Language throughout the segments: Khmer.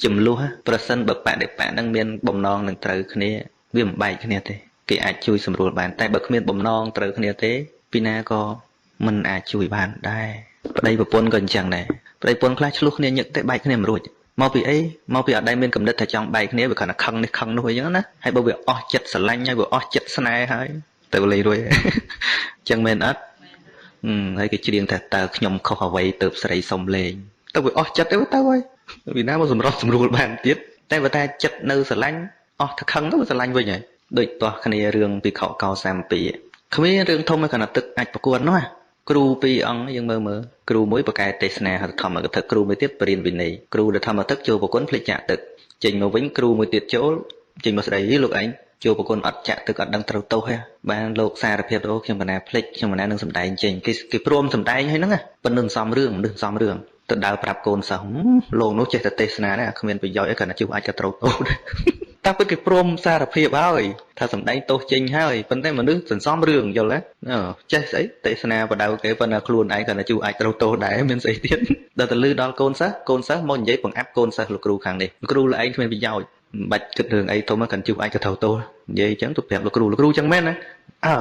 ចំនួនប្រសិនបើបដិបត្តិនឹងមានបំណងនឹងត្រូវគ្នាវាមិនបែកគ្នាទេគេអាចជួយសម្រួលបានតែបើគ្មានបំណងត្រូវគ្នាទេពីណាក៏មិនអាចជួយបានដែរប្តីប្រពន្ធក៏អញ្ចឹងដែរប្តីប្រពន្ធខ្លះឆ្លោះគ្នាញឹកតែបែកគ្នាមិនរួចមកពីអីមកពីអត់ដែលមានកំណត់ថាចង់បែកគ្នាវាគ្រាន់តែខឹងនេះខឹងនោះអីចឹងណាហើយបើវាអស់ចិត្តស្រឡាញ់ហើយវាអស់ចិត្តស្នេហ៍ហើយទៅលេងរួចអញ្ចឹងមែនអត់ហើយគេច្រៀងថាតើខ្ញុំខុសអ្វីទៅស្រីសុំលេងទៅវាអស់ចិត្តទៅហើយពីណាមកសម្រុះសម្រួលបានទៀតតែបើតែចិត្តនៅស្រឡាញ់អស់ទៅខឹងទៅស្រឡាញ់វិញហើយដូចតោះគ្នារឿងពីខកកោ32គ្មានរឿងធំឯគ្រាន់តែទឹកអាចប្រកួតនោះគ្រូពីរអង្គយើងមើលគ្រូមួយបកកែទេសនាហត្ថធម្មកថាគ្រូមួយទៀតបរិញ្ញាវិន័យគ្រូដែលធម្មទឹកចូលប្រគុណភ្លេចចាក់ទឹកចេញមកវិញគ្រូមួយទៀតចូលចេញមកស្ដីលោកឯងចូលប្រគុណអត់ចាក់ទឹកអត់ដឹងត្រូវទោសទេបានលោកសារភាពអូខ្ញុំកណាភ្លេចខ្ញុំកណានឹងសំដែងចេញគេព្រមសំដែងហើយហ្នឹងប៉ុន្តែសំរឿងទៅដើរប្រាប់កូនសិស្សលោកនោះចេះតែទេសនាដែរគ្មានប្រយោជន៍អីគ្រាន់តែជួបអាចក៏ត្រូវទោសដែរតែពិតគេព្រមសារភាពហើយថាសំដែងទោសចេញហើយប៉ុន្តែមនុស្សសន្សំរឿងយល់ទេចេះស្អីទេសនាបដៅគេប៉ុន្តែខ្លួនឯងគ្រាន់តែជួបអាចត្រូវទោសដែរមានស្អីទៀតដល់ទៅលឺដល់កូនសិស្សមកនិយាយបង្អាប់កូនសិស្សលោកគ្រូខាងនេះគ្រូលោកឯងគ្មានប្រយោជន៍មិនបាច់គិតរឿងអីធំគ្រាន់ជួបអាចក៏ត្រូវទោសនិយាយអញ្ចឹងទៅប្រាប់លោកគ្រូអញ្ចឹងមែនណា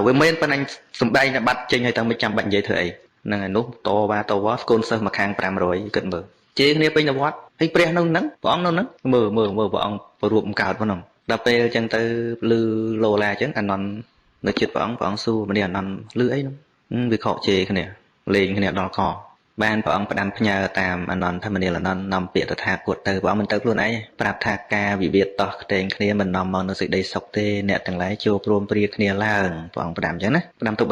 វាមែនប៉ុណ្ណាសំដែងតែបាត់ចេញហើយតែមិនចាំបាច់និយាយធ្វើអីហ្នឹងឯនោះតវ៉ាកូនសិស្សមកខាង500គិតមើលជេរគ្នាពេញទៅវត្តហើយព្រះនៅហ្នឹងព្រះអង្គនៅហ្នឹងមើលព្រះអង្គប្ររួបបង្កើតប៉ុណ្ណឹងដល់ពេលអញ្ចឹងទៅលឺលោឡាអញ្ចឹងអានន់នៅចិត្តព្រះអង្គសួរម្នេះអានន់លឺអីហ្នឹងវាខកជេរគ្នាលេងគ្នាដល់កបានព្រះអង្គផ្ដាំផ្ញើតាមអានន់ថាមនាលអានន់នាំពាក្យតថាគតទៅព្រះអង្គមិនទៅខ្លួនឯងប្រាប់ថាការវិវាទតោះខ្ទែងគ្នាមិននាំមកនូវសេចក្តីសុខទេអ្នកទាំងឡាយចូលព្រមព្រៀងគ្នាឡើងព្រះអង្គផ្ដាំអញ្ចឹងណាផ្ដាំទៅ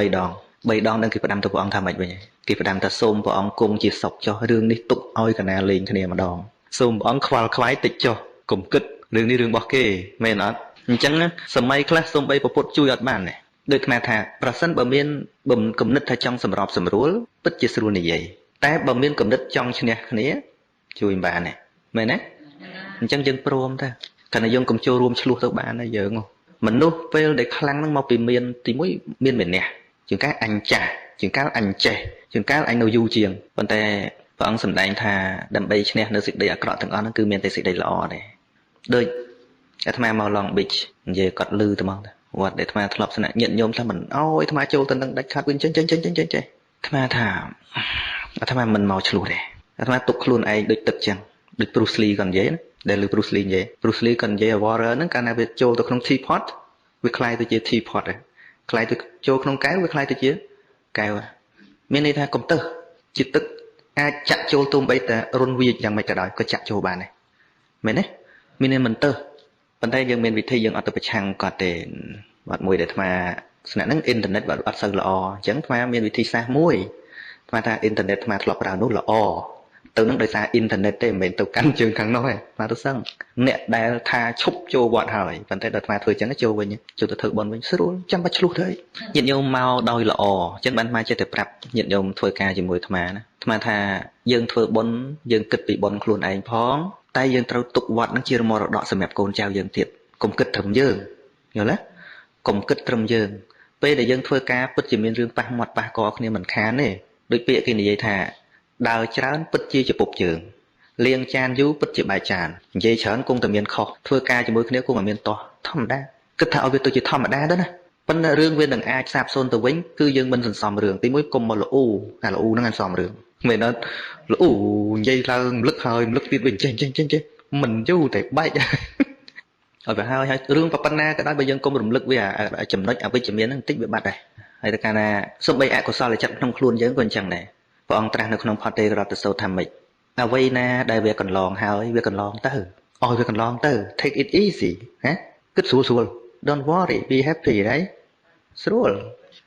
3ដងនឹងគេផ្ដាំទៅព្រះអង្គថាម៉េចវិញគេផ្ដាំថាសូមព្រះអង្គគង់ជាសុខចុះរឿងនេះទុកឲ្យកណាលេងគ្នាម្ដងសូមព្រះអង្គខ្វល់ខ្វាយតិចចុះកុំគិតរឿងនេះរឿងរបស់គេមែនអត់អញ្ចឹងសម័យខ្លះសូម្បីប្រពុតជួយអត់បានដែរដូចខ្មែរថាប្រសិនបើមានគំនិតថាចង់សម្របសម្រួលពិតជាស្រួលនិយាយតែបើមានគំនិតចង់ឈ្នះគ្នាជួយមិនបានទេមែនទេអញ្ចឹងយើងព្រមទៅគណៈយើងកុំចូលរួមឆ្លោះទៅបានទេយើងមនុស្សពេលដែលខ្លាំងហ្នឹងមកពីមានទីមួយមានម្នាក់ជាងកាលអញចាស់ជាងកាលអញចេះជាងកាលអញនៅយូរជាងប៉ុន្តែព្រះអង្គសម្ដែងថាដើម្បីឈ្នះនៅសេចក្តីអាក្រក់ទាំងអស់ហ្នឹងគឺមានតែសេចក្តីល្អទេដូចអាត្មាមក Long Beach និយាយគាត់លឺទៅមកវត្តដែលអាត្មាធ្លាប់ស្នាក់ញាតិញោមថាមិនអោយអាត្មាចូលទៅនឹងដាច់ខាតវិញចេញអាត្មាថាអាត្មាមិនមកឆ្លោះទេអាត្មាទុកខ្លួនឯងដូចទឹកចឹងដូច Bruce Lee គាត់និយាយណាដែលលឺ Bruce Lee និយាយ Bruce Lee គាត់និយាយ Warrior ហ្នឹងកាលណាវាចូលទៅក្នុង teapot វាคล้ายទៅជា teapot ហើយคล้ายទៅចូលក្នុងកែវវាคล้ายទៅជាកែវមានន័យថាកុំទៅជាទឹកអាចចាក់ចូលទុំបីតែរុនវាយ៉ាងម៉េចក៏ដោយក៏ចាក់ចូលបានដែរមែនទេមានន័យមិនទៅប៉ុន្តែយើងមានវិធីយើងអត់ទៅប្រឆាំងគាត់ទេបាត់មួយដែលអាត្មាស្នាក់ហ្នឹងអ៊ីនធឺណិតបាត់អត់សូវល្អអញ្ចឹងអាត្មាមានវិធីសាស្ត្រមួយអាត្មាថាអ៊ីនធឺណិតអាត្មាធ្លាប់ប្រើនោះល្អទៅនឹងដោយសារអ៊ីនធឺណិតទេមិនមែនទៅកាន់ជើងខាងនោះទេអាត្មាទៅសឹងអ្នកដែលថាឈប់ចូលវត្តហើយប៉ុន្តែដល់អាត្មាធ្វើអញ្ចឹងចូលវិញចូលទៅធ្វើបន់វិញស្រួលចាំបាច់ឆ្លោះទៅញាតិញោមមកដោយល្អអញ្ចឹងបានអាត្មាចេះតែប្រាប់ញាតិញោមធ្វើការជាមួយអាត្មាណាអាត្មាថាយើងធ្វើបន់យើងគិតពីបន់ខ្លួនឯងផងតែយើងត្រូវទុកវត្តនឹងជាមរតកសម្រាប់កូនចៅយើងទៀតកុំគិតត្រឹមយើងយល់ទេកុំគិតត្រឹមយើងពេលដែលយើងធ្វើការពិតជាមានរឿងប៉ះមាត់ប៉ះកគ្នាមិនខានទេដូចពាក្យគេនិយាយថាដើរច្រើនពិតជាជពុកជើងលាងចានយូរពិតជាបែកចាននិយាយច្រើនគង់តែមានខុសធ្វើការជាមួយគ្នាគង់តែមានទាស់ធម្មតាគិតថាឲ្យវាទៅជាធម្មតាដែរណាប៉ុន្តែរឿងវានឹងអាចសាបសូន្យទៅវិញគឺយើងមិនសន្សំរឿងទីមួយគុំមកល្អអាល្អហ្នឹងអត់សំរឿងមែនអត់ល្អនិយាយឡើងរំលឹកហើយរំលឹកទៀតវិញចេះមិនយូរតែបែកឲ្យវាហើយរឿងប៉ុណ្ណាក៏ដោយបើយើងគុំរំលឹកវាចំណុចអវិជ្ជមានហ្នឹងបន្តិចវាបាត់ដែរហើយតែកាលណាសំបីអកុសលចិត្តក្នុងខ្លួនយើងក៏អញ្ចឹងដែរព្រះអង្គត្រាស់នៅក្នុងផតេរតសោថាម៉េចអ្វីណាដែលវាកន្លងហើយវាកន្លងទៅឲ្យវាកន្លងទៅ take it easy ណាគិតស្រួល don't worry be happy right ស្រួល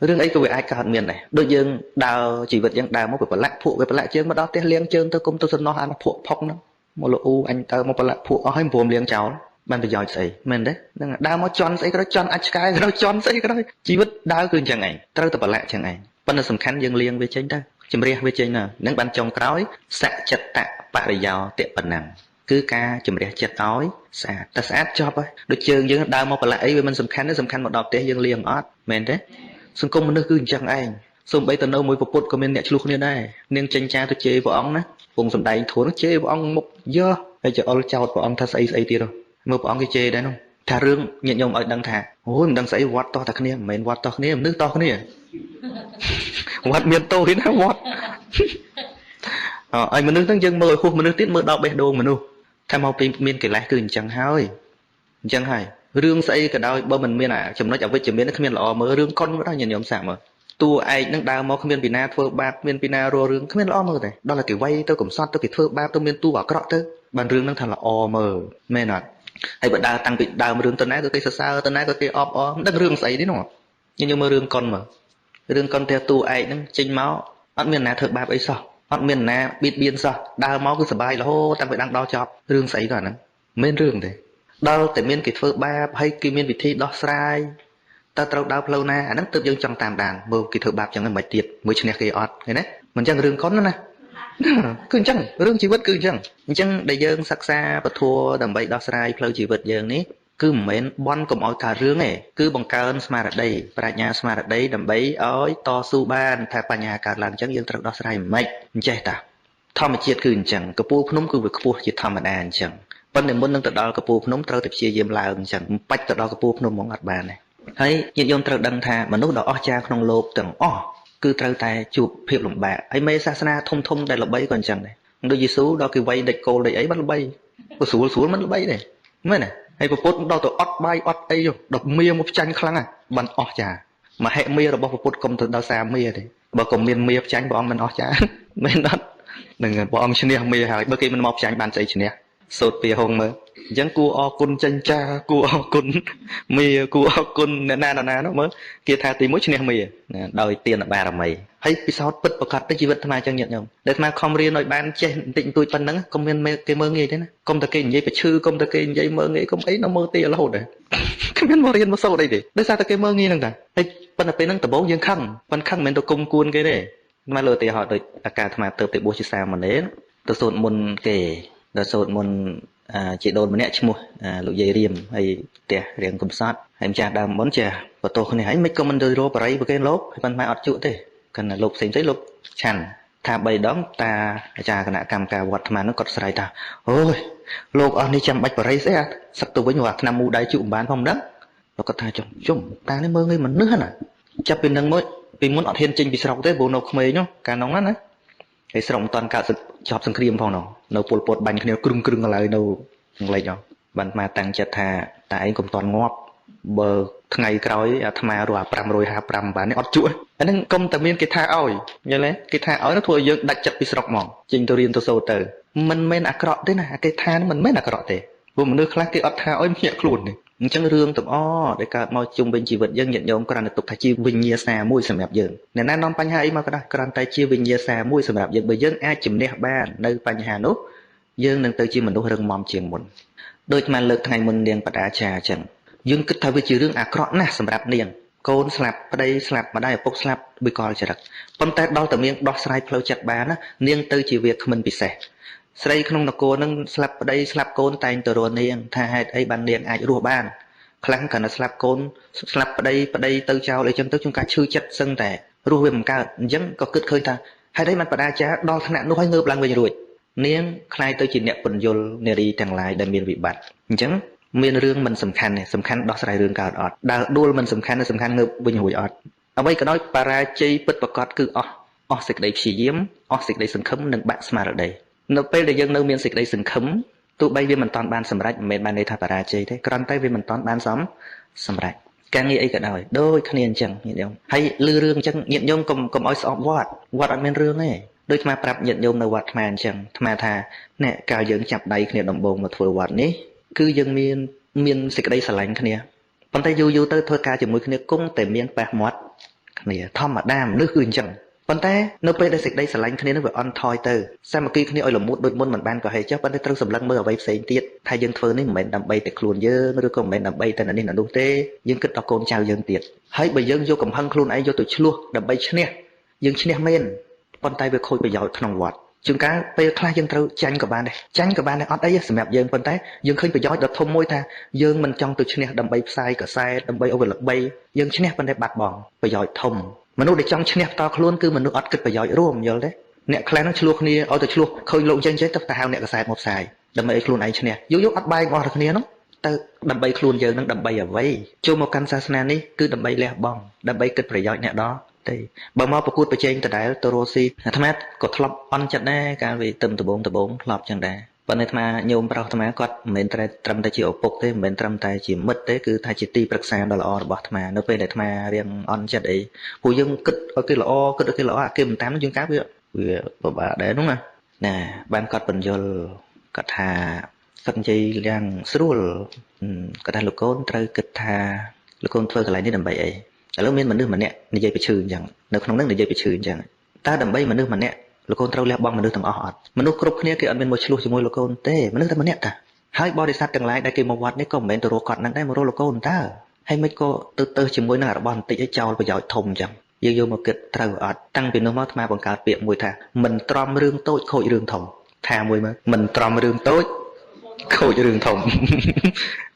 រឿងអីក៏វាអាចកើតមានដែរដូចយើងដើរជីវិតយើងដើរមកវាប្រឡាក់ភក់វាប្រឡាក់ជើងមកដល់ផ្ទះលាងជើងទៅគុំទៅសំណោះអានភក់ផុកហ្នឹងមកលូអញទៅមកប្រឡាក់ភក់អស់ហើយព្រមលាងចោលបានប្រយោជន៍ស្អីមែនទេហ្នឹងដើរមកជន់ស្អីក៏ដោយជន់អាចឆ្កែក៏ដោយជន់ស្អីក៏ដោយជីវិតដើរគឺអញ្ចឹងឯងត្រូវតែប្រឡាក់អញ្ចឹងឯងប៉ុន្តែសំខាន់យើងលាងវាចេញទៅជំរះវាចេញណានឹងបានចុងក្រោយសច្ចតបរិយោតិបណੰគឺការជំរះចិត្តឲ្យស្អាតតែស្អាតចប់ហើយដូចជើងយើងដើរមកប្រឡាក់អីវាមិនសំខាន់ទេសំខាន់មកដល់ផ្ទះយើងលាងអត់មែនទេសង្គមមនុស្សគឺអញ្ចឹងឯងសូម្បីតែនៅមួយពុទ្ធក៏មានអ្នកឆ្លោះគ្នាដែរនាងចេញចាទៅជេរព្រះអង្គណាពងសំដែងធួនជេរព្រះអង្គមុខយើ ហើយចោលចោតព្រះអង្គថាស្អីទៀតមើលព្រះអង្គគេជេរដែរនោះថារឿងញាតិញោមឲ្យដឹងថាអូយមិនដឹងស្អីវត្តតោះតែគ្នាមិនមែនវត្តតោះគ្នាមនុស្សតោះគ្នាវត្តមានតោះណាវត្តឲ្យមនុស្សហ្នឹងយើងមើលឲ្យហួសមនុស្សទៀតមើលដល់បេះដូងមនុស្សថាមកពីមានកិលេសគឺអញ្ចឹងហើយរឿងស្អីក៏ដោយបើមិនមានចំណុចអវិជ្ជមានគ្មានល្អមើលរឿងកុនក៏ដោយញាតិញោមសាក់មើលតួឯកនឹងដើរមកគ្មានពីណាធ្វើបាបគ្មានពីណារស់រឿងគ្មានល្អមើលទេដល់តែគេវាយទៅកំសត់ទៅគេធ្វើបាបទៅមានតួអាក្រក់ទៅបានរឿងហ្នឹងថាល្អមើលមែនអត់ហើយបើដើរតាំងពីដើមរឿងទៅណាក៏គេសរសើរទៅណាក៏គេអបអរមិនដឹងរឿងស្អីទេនោះញញមើលរឿងកុនមើលរឿងកុនតែតួឯកហ្នឹងចេញមកអត់មានណាធ្វើបាបអីសោះអត់មានណាបៀតបៀនសោះដើរមកគឺសុបាយរហូតតាំងពីដល់ចប់រឿងស្អីក៏អាហ្នឹងមិនរឿងទេដល់តែមានគេធ្វើបាបហើយគេមានវិធីដោះស្រាយតើត្រូវដើរផ្លូវណាអាហ្នឹងទើបយើងចង់តាមដានមើលគេធ្វើបាបចឹងមិនទៀតមួយឈ្នះគេអត់ឃើញទេមិនចឹងរឿងកុនណាគឺអញ្ចឹងរឿងជីវិតគឺអញ្ចឹងដែលយើងសិក្សាពធដើម្បីដោះស្រាយផ្លូវជីវិតយើងនេះគឺមិនមែនបន់កុំឲ្យកើតរឿងទេគឺបង្កើនស្មារតីប្រាជ្ញាស្មារតីដើម្បីឲ្យតស៊ូបានថាបញ្ហាកើតឡើងអញ្ចឹងយើងត្រូវដោះស្រាយមិនអញ្ចេះតាធម្មជាតិគឺអញ្ចឹងកពូលភ្នំគឺវាខ្ពស់ជាធម្មតាអញ្ចឹងប៉ុន្តែមុននឹងទៅដល់កពូលភ្នំត្រូវតែព្យាយាមឡើងអញ្ចឹងមិនបាច់ទៅដល់កពូលភ្នំហ្មងអត់បានទេហើយញាតិញោមត្រូវដឹងថាមនុស្សដ៏អស្ចារ្យក្នុងលោកទាំងអស់គឺត្រូវតែជួបភាពលំបាកហើយមេសាសនាធំដែលល្បីក៏អញ្ចឹងដែរដូចយេស៊ូដល់គេវាយដេចគោលដេចអីបានល្បីក៏ស្រួលមិនល្បីទេមែនទេហើយពុទ្ធដល់ទៅអត់បាយអត់អីដល់មៀមកផ្ចាញ់ខ្លាំងបានអស់ចាមហិមារបស់ពុទ្ធកុំទៅដល់សាមៀទេបើកុំមានមៀផ្ចាញ់ព្រះអង្គមិនអស់ចាមែនអត់នឹងព្រះអង្គឈ្នះមៀហើយបើគេមិនមកផ្ចាញ់បានស្អីឈ្នះសូត្រពីហងមើលអញ្ចឹងគួរអរគុណចិញ្ចាគួរអរគុណមីគួរអរគុណអ្នកណានោះមើលគេថាទី1ឈ្នះមីដោយទានបារមីហើយពិសោធន៍ពិតប្រកបទៅជីវិតអាត្មាចឹងញាតិញោមដែលអាត្មាខំរៀនឲ្យបានចេះបន្តិចបន្តួចប៉ុណ្ណឹងកុំមានគេមើលងាយទេណាកុំតែគេនិយាយប្រឈឺកុំតែគេនិយាយមើលងាយកុំអីនៅមើលទីរហូតដែរគ្មានមករៀនមកសូត្រអីទេដោយសារតែគេមើលងាយហ្នឹងតាហើយប៉ុន្តែពេលហ្នឹងដំបូងយើងខឹងប៉ុន្តែខឹងមិនមែនទៅគុំគួនគេទេអាត្មាលើទីហោដូចអាការអាត្មាទៅបួសជាសាមណេរទៅសូត្រមុនគេដល់សូត្រមុនជាដូនម្នាក់ឈ្មោះលោកយាយរៀមហើយផ្ទះរៀងកំសត់ហើយម្ចាស់ដើមមុនចាបន្ទោសគ្នាហើយមិនក៏មិនទៅរកបរិយប្រគេនលោកហើយប៉ុន្តែអត់ជក់ទេគាត់ណាលោកផ្សេងលោកឆាន់ថា3ដងតាអាចារ្យគណៈកម្មការវត្តអាត្មានោះគាត់ស្រែកថាអូយលោកអស់នេះចាំបាច់បរិយស្អីសឹកទៅវិញអាឆ្នាំមូដៃជក់មិនបានផងដឹងលោកគាត់ថាជុំតានេះមើលងាយមនុស្សណាចាប់ពីនឹងមកពីមុនអត់ហ៊ានចេញពីស្រុកទេព្រោះនៅក្មេងនោះកាលនោះណាហើយស្រុកមិនតាន់កើតជាប់សង្គ្រាមផងនោះនៅពលពតបាញ់គ្នាគ្រឹងកន្លែងនៅក្នុងលេខនោះបានមកតាំងចិត្តថាតែឯងកុំតាន់ងាប់បើថ្ងៃក្រោយអាត្មារស់555បាននេះអត់ជក់អាហ្នឹងកុំតែមានគេថាឲ្យយល់ទេគេថាឲ្យនោះធ្វើឲ្យយើងដាច់ចិត្តពីស្រុកហ្មងចេញទៅរៀនទៅសូត្រទៅមិនមែនអាក្រក់ទេណាគេថាមិនមែនអាក្រក់ទេព្រោះមនុស្សខ្លះគេអត់ថាឲ្យភ្ញាក់ខ្លួនទេអញ្ចឹងរឿងទាំងអស់ដែលកើតមកជុំវិញជីវិតយើងញាតិញោមគ្រាន់តែទុកថាជាវិញ្ញាសាមួយសម្រាប់យើងអ្នកណានាំបញ្ហាអីមកក៏ដោយគ្រាន់តែជាវិញ្ញាសាមួយសម្រាប់យើងបើយើងអាចជំនះបាននៅបញ្ហានោះយើងនឹងទៅជាមនុស្សរឹងមាំជាងមុនដូចមកលើកថ្ងៃមុននាងបដាចាអញ្ចឹងយើងគិតថាវាជារឿងអាក្រក់ណាស់សម្រាប់នាងកូនស្លាប់ប្តីស្លាប់ម្ដាយឪពុកស្លាប់បិកលចរិតប៉ុន្តែដល់តែនាងដោះស្រាយផ្លូវចិត្តបានណានាងទៅជាវាគ្មិនពិសេសស្រីក្នុងនគរនឹងស្លាប់ប្តីស្លាប់កូនតែងទៅរកនាងថាហេតុអីបាននាងអាចរស់បានខ្លាំងគ្រាន់តែស្លាប់កូនស្លាប់ប្តីទៅចោលអីចឹងទៅជួនកាលឈឺចិត្តសឹងតែរស់វាមិនកើតអញ្ចឹងក៏គិតឃើញថាហេតុអីបានបដាចាដល់ថ្នាក់នោះឲ្យងើបឡើងវិញរួចនាងខ្លាយទៅជាអ្នកពន្យល់នារីទាំងឡាយដែលមានវិបត្តិអញ្ចឹងមានរឿងមិនសំខាន់ទេសំខាន់ដោះស្រាយរឿងកើតអត់ដើរដួលមិនសំខាន់ទេសំខាន់ងើបវិញរួចអត់អ្វីក៏ដោយបរាជ័យពិតប្រាកដគឺអស់សេចក្តីព្យាយាមអស់សេចក្តីសង្ឃឹមនិងបាក់ស្មារតីនៅពេលដែលយើងនៅមានសេចក្តីសង្ឃឹមទោះបីវាមិនតាន់បានសម្រេចមិនមែនបានន័យថាបរាជ័យទេគ្រាន់តែវាមិនតាន់បានសម្រេចការងារអីក៏ដោយដូចគ្នាអញ្ចឹងញាតិញោមហើយឮរឿងអញ្ចឹងញាតិញោមកុំឲ្យស្អប់វត្តអត់មានរឿងទេដូចអាប្រាប់ញាតិញោមនៅវត្តអាអញ្ចឹងអាថាអ្នកកាលយើងចាប់ដៃគ្នាដំបូងមកធ្វើវត្តនេះគឺយើងមានសេចក្តីស្រឡាញ់គ្នាប៉ុន្តែយូរទៅធ្វើការជាមួយគ្នាគង់តែមានប៉ះមាត់គ្នាធម្មតាមនុស្សគឺអញ្ចឹងប៉ុន្តែនៅពេលដែលសេចក្តីស្រឡាញ់គ្នានឹងវាអន់ថយទៅសាមគ្គីគ្នាឲ្យលមុតដូចមុនមិនបានក៏ហេចចុះប៉ុន្តែត្រូវសម្លឹងមើលអ្វីផ្សេងទៀតថាយើងធ្វើនេះមិនមែនដើម្បីតែខ្លួនយើងឬក៏មិនមែនដើម្បីតែនេះនោះទេយើងគិតដល់កូនចៅយើងទៀតហើយបើយើងយកកំហឹងខ្លួនឯងយកទៅឆ្លោះដើម្បីឈ្នះយើងឈ្នះមែនប៉ុន្តែវាខូចប្រយោជន៍ក្នុងវត្តជួនកាលពេលខ្លះយើងត្រូវចាញ់ក៏បានដែរអត់អីសម្រាប់យើងប៉ុន្តែយើងឃើញប្រយោជន៍ដ៏ធំមួយថាយើងមិនចង់ទៅឈ្នះដើម្បីផ្សាយកសែតដើម្បីឲ្យវាល្បីយើងឈ្នះប៉ុន្តែបាត់បង់ប្រយោជន៍ធំមនុស្សដែលចង់ឈ្នះតខ្លួនគឺមនុស្សអត់គិតប្រយោជន៍រួមយល់ទេអ្នកខ្លះនឹងឆ្លោះគ្នាឲ្យទៅឆ្លោះឃើញលោកចេញទៅហៅអ្នកកសែតមកផ្សាយ ដើម្បីឲ្យខ្លួនឯងឈ្នះយកអត់បែករបស់គ្នានោះទៅដើម្បីខ្លួនយើងនឹងដើម្បីអ្វីចូលមកកាន់សាសនានេះគឺដើម្បីលះបង់ដើម្បីគិតប្រយោជន៍អ្នកដទៃបើមកប្រកួតប្រជែងដដែលទៅរស់ស៊ីអាត្មាក៏ធ្លាប់អន់ចិត្តដែរកាលវាទឹមដបងធ្លាប់ចឹងដែរប៉ុន្តែអាត្មាញោមប្រុសអាត្មាគាត់មិនមែនត្រឹមតែជាឪពុកទេមិនមែនត្រឹមតែជាមិត្តទេគឺថាជាទីប្រឹក្សាដ៏ល្អរបស់អាត្មានៅពេលដែលអាត្មារៀងអន់ចិត្តអីពួកយើងគិតឲ្យគេល្អគិតឲ្យគេល្អគេមិនតាមយើងកាវាពិបាកដែរនោះណាបានគាត់បញ្យល់គាត់ថាសឹកនិយាយយ៉ាងស្រួលគាត់ថាលោកកូនត្រូវគិតថាលោកកូនធ្វើកន្លែងនេះដើម្បីអីឥឡូវមានមនុស្សម្នាក់និយាយបញ្ឈឺអញ្ចឹងនៅក្នុងហ្នឹងនិយាយបញ្ឈឺអញ្ចឹងតើដើម្បីមនុស្សម្នាក់លោកកូនត្រូវលះបង់មនុស្សទាំងអស់អត់មនុស្សគ្រប់គ្នាគេអត់មានមកឆ្លោះជាមួយលោកកូនទេមនុស្សតែម្នាក់តាហើយបរិស័ទទាំងឡាយដែលគេមកវត្តនេះក៏មិនមែនទៅរកគាត់ហ្នឹងដែរមករកលោកកូនតើហើយមិនក៏ទៅជាមួយនឹងរបស់បន្តិចឲ្យចោលប្រយោជន៍ធំអញ្ចឹងយើងយកមកគិតត្រូវអត់តាំងពីនោះមកអាត្មាបង្កើតពាក្យមួយថាមិនទ្រាំរឿងតូចខូចរឿងធំថាមួយមើលមិនទ្រាំរឿងតូចខូចរឿងធំ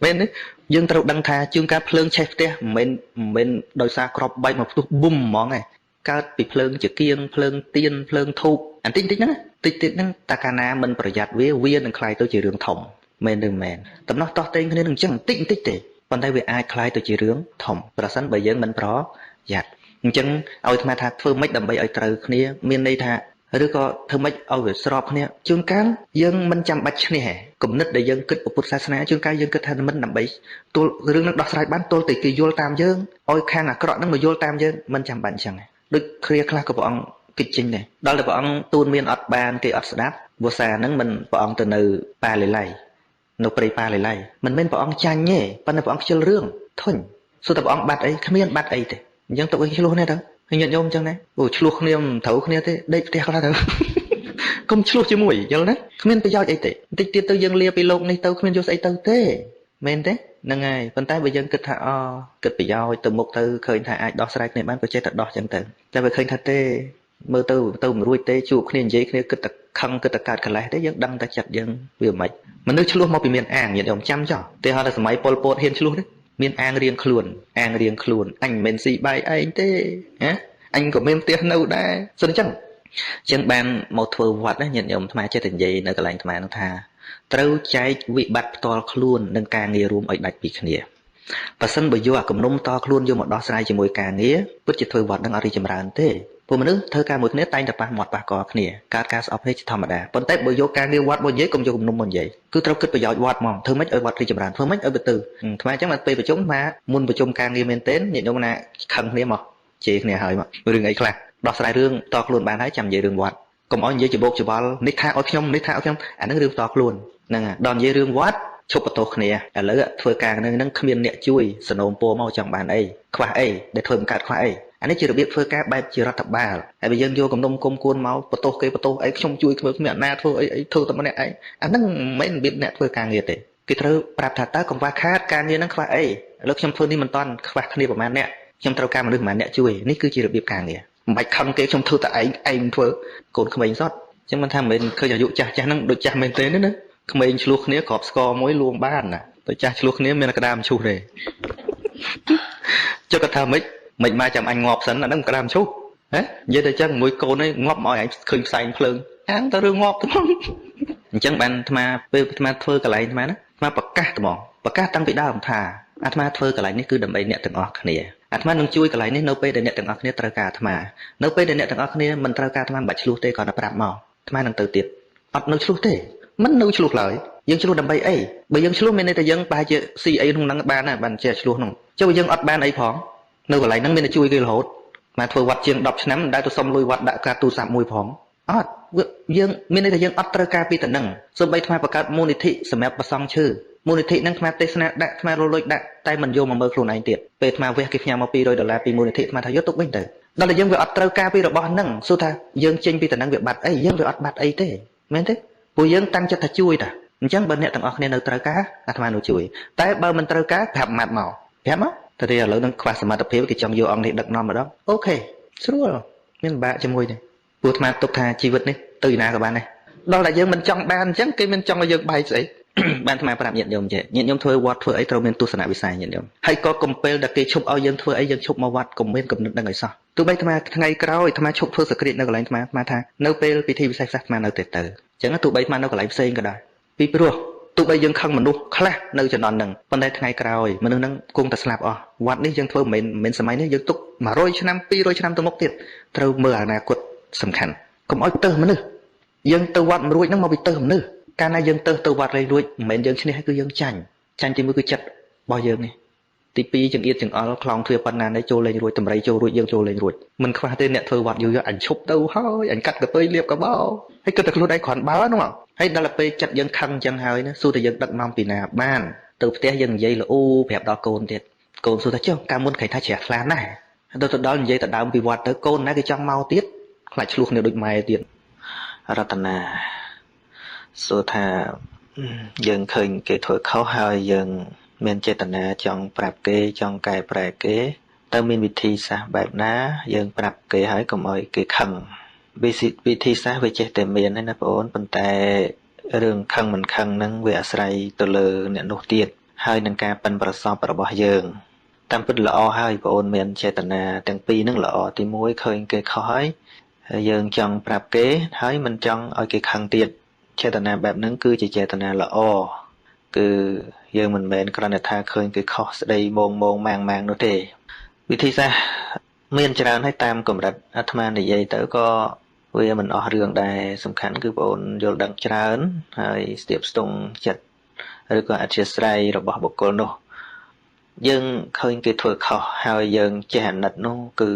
មែនទេយើងត្រូវដឹងថាជាងការភ្លើងឆេះផ្ទះមិនមែនដោយសារក្របបែកមកផ្ទុះប៊ុំហ្មងឯងកើតពីភ្លើងជាគៀងភ្លើងទៀនភ្លើងធូបអាតិចហ្នឹងតិចហ្នឹងតាកាលណាមិនប្រយ័ត្នវានឹងคล้ายទៅជារឿងធំមែនឬមែនតំណោះតោះតេងគ្នានឹងអញ្ចឹងតិចទេប៉ុន្តែវាអាចคล้ายទៅជារឿងធំប្រសិនបើយើងមិនប្រយ័ត្នអញ្ចឹងឲ្យអាត្មាថាធ្វើម៉េចដើម្បីឲ្យត្រូវគ្នាមានន័យថាឬក៏ធ្វើម៉េចឲ្យវាស្របគ្នាជួនកាលយើងមិនចាំបាច់ឈ្នះគំនិតដែលយើងគិតពុទ្ធសាសនាជួនកាលយើងគិតថាមិនដើម្បីទល់រឿងនឹងដោះស្រាយបានទល់តែគេយល់តាមយើងឲ្យខាងអាក្រក់នឹងមកយល់តាមយើងមិនចាំបាច់អញ្ចឹងដូចគ្រាខ្លះក៏ព្រះអង្គគិតចេញដែរដល់តែព្រះអង្គទូនមានអត់បានគេអត់ស្ដាប់វោសាហ្នឹងមិនព្រះអង្គទៅនៅប៉ាលីឡៃនៅព្រៃប៉ាលីឡៃមិនមែនព្រះអង្គចាញ់ទេប៉ុន្តែព្រះអង្គខ្ជិលរឿងធុញសួរតែព្រះអង្គបាត់អីគ្មានបាត់អីទេអញ្ចឹងទៅឲ្យឆ្លោះនេះទៅហើយញាតិញោមអញ្ចឹងណាអូឆ្លោះគ្នាមិនត្រូវគ្នាទេដេកផ្ទះខ្លះទៅកុំឆ្លោះជាមួយយល់ណាគ្មានប្រយោជន៍អីទេបន្តិចទៀតទៅយើងលាពីលោកនេះទៅគ្មានយកស្អីទៅទេមែនទេហ្នឹងហើយប៉ុន្តែបើយើងគិតថាគិតប្រយោជន៍ទៅមុខទៅឃើញថាអាចដោះស្រាយគ្នាបានក៏ចេះតែដោះអញ្ចឹងទៅតែបើឃើញថាទេមើលទៅមិនរួចទេជួបគ្នានិយាយគ្នាគិតតែខឹងគិតតែកើតកលេសទេយើងដឹងតែចិត្តយើងវាមិនមនុស្សឆ្លោះមកពីមានអាងញាតិញោមចាំចោះទេហៅថាសម័យប៉ុលពតហ៊ានឆ្លោះទេមានអាងរៀងខ្លួនអញមិនមែនស៊ីបាយឯងទេណាអញក៏មានផ្ទះនៅដែរសិនអញ្ចឹងបានមកធ្វើវត្តណាញាតិញោមអាត្មាចេះតែនិយាយនៅកន្លែងអាត្មានោះថាត្រូវចែកវិបត្តិផ្ទាល់ខ្លួននិងការងាររួមឲ្យដាច់ពីគ្នាបើសិនបើយកអាគំនុំតខ្លួនយកមកដោះស្រាយជាមួយការងារពិតជាធ្វើវត្តនឹងអត់រីចម្រើនទេពួកមនុស្សធ្វើការមួយគ្នាតែងតែប៉ះមាត់ប៉ះកគ្នាកើតការស្អប់គ្នាជាធម្មតាប៉ុន្តែបើយកការងារវត្តមកនិយាយកុំយកគំនុំមកនិយាយគឺត្រូវគិតប្រយោជន៍វត្តហ្មងធ្វើម៉េចឲ្យវត្តរីចម្រើនធ្វើម៉េចឲ្យទៅអាត្មាអញ្ចឹងមកពេលប្រជុំអាមុនប្រជុំការងារមែនទែនញាតិញោមណាខឹងគ្នាមកជេរគ្នាហើយមករឿងអីខ្លះដោះស្រាយរឿងតខ្លួនបានហើយចាំនិយាយរឿងវត្តកុំឲ្យនិយាយច្បោកច្បល់នេះថាឲ្យខ្ញុំអាហ្នឹងរឿងតខ្លួនហ្នឹងហើយដល់និយាយរឿងវត្តឈប់បន្ទោសគ្នាឥឡូវធ្វើការហ្នឹងគ្មានអ្នកជួយសនោមពោមកចង់បានអីខ្វះអីដែលធ្វើមិនកើតខ្វះអីអានេះជារបៀបធ្វើការបែបជារដ្ឋបាលហើយបើយើងយកគំនុំគុំគួនមកបន្ទោសគេបន្ទោសអីខ្ញុំជួយគ្មានអ្នកណាធ្វើអីធ្វើតែម្នាក់ឯងអាហ្នឹងមិនមែនរបៀបអ្នកធ្វើការងារទេគេត្រូវប្រាប់ថាតើកង្វះខាតការងារហ្នឹងខ្វះអីឥឡូវខ្ញុំធ្វើនេះមិនតាន់ខ្វះគ្នាប្រហែលអ្នកខ្ញុំត្រូវការមនុស្សប្រហែលអ្នកជួយនេះគឺជារបៀបការងារមិនបាច់ខឹងគេខ្ញុំធ្វើតែឯងធ្វើកូនក្មេងសតអញ្ចឹងមិនថាមិនឃើញអាយុចាស់ហ្នឹងដូចចាស់មែនទេណាក្មេងឆ្លោះគ្នាក្របស្គរមួយលួងបានណាទៅចាស់ឆ្លោះគ្នាមានក្តាមឈូសទេចុះគាត់ថាម៉េចមកចាំអញងាប់សិនអាហ្នឹងក្តាមឈូសហ៎និយាយតែចឹងមួយកូនឯងងាប់មកឲ្យឯងឃើញផ្សែងភ្លើងអាងទៅរឿងងាប់ទៅអញ្ចឹងបានអាត្មាពេលអាត្មាធ្វើកន្លែងអាត្មាណាអាត្មាប្រកាសតាំងពីដើមថាអាត្មាធ្វើកន្លែងនេះគឺដើម្បីអ្នកទាំងអស់គ្នាអាត្មានឹងជួយកន្លែងនេះនៅពេលដែលអ្នកទាំងអស់គ្នាត្រូវការអាត្មានៅពេលដែលអ្នកទាំងអស់គ្នាមិនត្រូវការអាត្មាមិនបាច់ឆ្លោះទេគ្រាន់តែប្រាប់មកអាត្មានឹងទៅទៀតអត់នៅឆ្លោះទេមិននៅឆ្លោះឡើយយើងឆ្លោះដើម្បីអីបើយើងឆ្លោះមានន័យថាយើងប្រហែលជាស៊ីអីក្នុងហ្នឹងបានណាបានជាឆ្លោះហ្នឹងចុះយើងអត់បានអីផងនៅកន្លែងហ្នឹងមានតែជួយគេរហូតមកធ្វើវត្តជាង10ឆ្នាំដែលទៅសុំលុយវត្តដាក់ការទូរស័ព្ទមួយផងអត់យើងមានន័យថាយើងអត់ត្រូវការពីតំណឹងសូម្បីថ្មបង្កើតមូលនិធិសម្រាប់ប្រសង់ឈើមូលនិធិហ្នឹងថ្មទេសនាដាក់ថ្មរលួយដាក់តែមិនយកមកមើលខ្លួនឯងទៀតពេលថ្មវះគេផ្ញើមក$200ពីមូលនិធិថ្មថាយកទុកវិញទៅដល់តែយើងវាអត់ត្រូវការពីរបស់ហ្នឹងសួរថាយើងចេញពីតំណឹងវាបាត់អីយើងវាអត់បាត់អីទេមែនទេព្រោះយើងតាំងចិត្តថាជួយតាអញ្ចឹងបើអ្នកទាំងអស់គ្នានៅត្រូវការអាត្មានឹងជួយតែបើមិនត្រូវការប្រាប់ម៉ាត់មកតែឥឡូវនឹងខ្វះសមត្ថភាពគេចង់យកអង្គនេះដឹកនាំម្ដងអូខេស្រួលមានពិបាកជាមួយទេព្រោះអាត្មាទុកថាជីវិតនេះទៅណាក៏បានដែរដល់តែយើងមិនចង់បានអញ្ចឹងគេមិនចង់ឲ្យយើងបែកស្អីបានអាត្មាប្រាប់ញាតិញោមចេះញាតិញោមធ្វើវត្តធ្វើអីត្រូវមានទស្សនវិស័យញាតិញោមហើយក៏កំពេលតែគេឈប់ឲ្យយើងធ្វើអីយើងឈប់មកវត្តកុំមានកំណត់ដឹងឲ្យសោះទោះបីអាត្មាថ្ងៃក្រោយអាត្មាឈប់ធ្វើសក្តិនៅកន្លែងអាត្មាថានៅពេលពិធីវិសេសអាត្មានៅតែទៅអញ្ចឹងទោះបីអាត្មានៅកន្លែងផ្សេងក៏ដោយ ពីព្រោះទោះបីយើងខឹងមនុស្សខ្លះនៅចំណន់ហ្នឹងប៉ុន្តែថ្ងៃក្រោយមនុស្សហ្នឹងគង់តែស្លាប់អស់វត្តនេះយើងធ្វើមិនសម័យនេះយើងទុក100ឆ្នាំ200ឆ្នាំទៅមុខទៀតត្រូវមើលអនាគតសំខាន់កុំឲ្យទៅមនុស្សយើងទៅវត្តមិនរួចហ្នឹងមកពីទៅមនុស្សកាលណាយើងទៅវត្តលេងរួចមិនមែនយើងឈ្នះគឺយើងចាញ់ទី1គឺចិត្តរបស់យើងនេះទី2ចង្អៀតចង្អល់ខ្លងទ្វាប៉ុណ្ណានេះចូលលេងរួចតម្រៃចូលរួចយើងចូលលេងរួចមិនខ្វះទេអ្នកធ្វើវត្តយូរអញឈប់ទៅហើយអញកាត់កតុយលៀបកបោហើយគិតតែខ្លួនឯងគ្រាន់បើហ្នឹងហើយដល់ពេលចិត្តយើងខឹងអញ្ចឹងហើយណាសួរតែយើងដឹកនាំពីណាបានទៅផ្ទះយើងនិយាយល្អប្រាប់ដល់កូនទៀតកូនសួរថាចុះកាលមុនគេថាជ្រះថ្លាណាស់ទៅដល់និយាយទៅដើមពីវត្តទៅកូនណាគេចង់មកទៀតខ្លាចឆ្លោះគ្នាដូចម៉ែទៀតរតនាសួរថាយើងឃើញគេធ្វើខុសហើយយើងមានចេតនាចង់ប្រាប់គេចង់កែប្រែគេតើមានវិធីសាស្ត្របែបណាយើងប្រាប់គេហើយកុំឲ្យគេខឹងវិធីសាស្ត្រវាចេះតែមានណាបងប្អូនប៉ុន្តែរឿងខឹងមិនខឹងហ្នឹងវាអាស្រ័យទៅលើអ្នកនោះទៀតហើយនឹងការប៉ិនប្រសពរបស់យើងតាមពិតល្អហើយបងប្អូនមានចេតនាទាំងពីរហ្នឹងល្អទី1ឃើញគេខុសហើយយើងចង់ប្រាប់គេហើយមិនចង់ឲ្យគេខឹងទៀតចេតនាបែបហ្នឹងគឺជាចេតនាល្អគឺយើងមិនមែនគ្រាន់តែថាឃើញគេខុសស្ដីម៉ងម៉ាងនោះទេវិធីសាស្ត្រមានច្រើនហើយតាមកម្រិតអាត្មានិយាយទៅក៏វាមិនអស់រឿងដែរសំខាន់គឺបងប្អូនយល់ដឹងច្រើនហើយស្ទាបស្ទង់ចិត្តឬក៏អធិស្ឋានរបស់បុគ្គលនោះយើងឃើញគេធ្វើខុសហើយយើងចេះអាណិតនោះគឺ